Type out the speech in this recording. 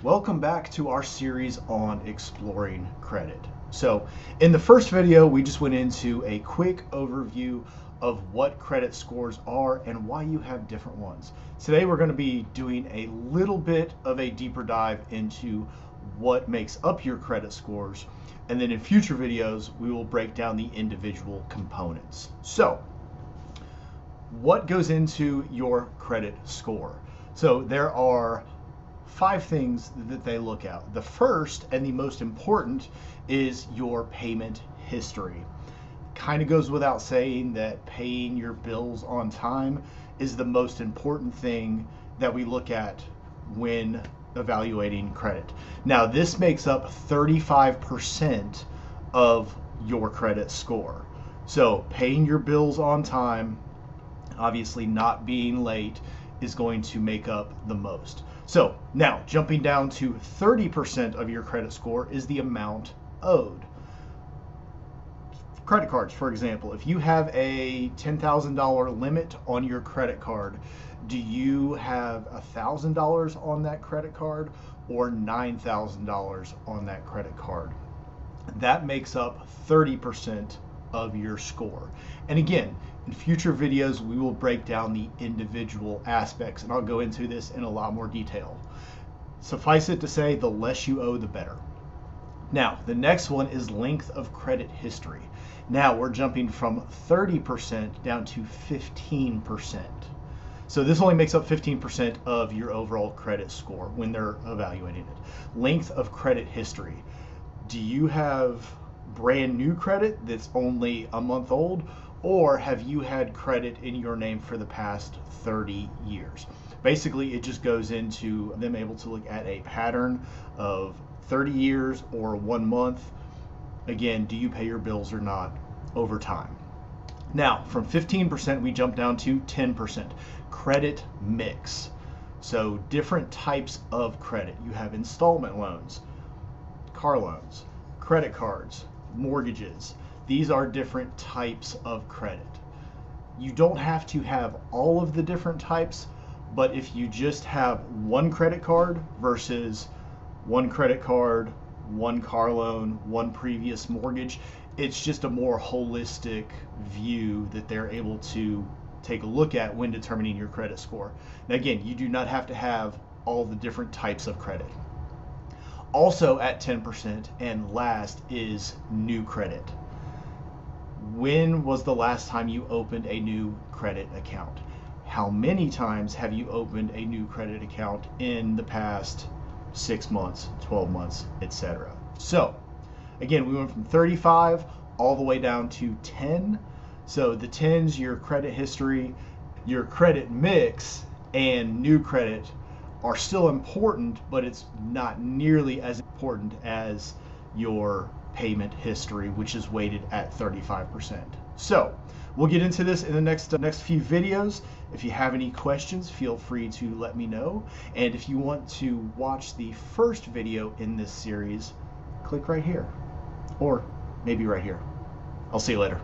Welcome back to our series on exploring credit. So in the first video, we just went into a quick overview of what credit scores are and why you have different ones. Today, we're going to be doing a little bit of a deeper dive into what makes up your credit scores. And then in future videos, we will break down the individual components. So what goes into your credit score? So there are 5 things that they look at. The first and the most important is your payment history. Kind of goes without saying that paying your bills on time is the most important thing that we look at when evaluating credit. Now, this makes up 35% of your credit score. So paying your bills on time, obviously not being late, is going to make up the most. So now jumping down to 30% of your credit score is the amount owed. Credit cards, for example, if you have a $10,000 limit on your credit card, do you have $1,000 on that credit card or $9,000 on that credit card? That makes up 30% of your score. And again, in future videos, we will break down the individual aspects, and I'll go into this in a lot more detail. Suffice it to say, the less you owe, the better. Now, the next one is length of credit history. Now we're jumping from 30% down to 15%. So this only makes up 15% of your overall credit score when they're evaluating it. Length of credit history. Do you have brand new credit that's only a month old, or have you had credit in your name for the past 30 years? Basically, it just goes into them able to look at a pattern of 30 years or 1 month. Again, do you pay your bills or not over time? Now, from 15%, we jump down to 10%. Credit mix. So different types of credit. You have installment loans, car loans, credit cards, mortgages. These are different types of credit. You don't have to have all of the different types, but if you just have one credit card versus one credit card, one car loan, one previous mortgage, it's just a more holistic view that they're able to take a look at when determining your credit score. Now again, you do not have to have all the different types of credit. Also at 10% and last is new credit. When was the last time you opened a new credit account? How many times have you opened a new credit account in the past 6 months, 12 months, etc.? So again, we went from 35 all the way down to 10. So the 10's your credit history, your credit mix, and new credit are still important, but it's not nearly as important as your payment history, which is weighted at 35%. So we'll get into this in the next few videos. If you have any questions, feel free to let me know. And if you want to watch the first video in this series, click right here, or maybe right here. I'll see you later.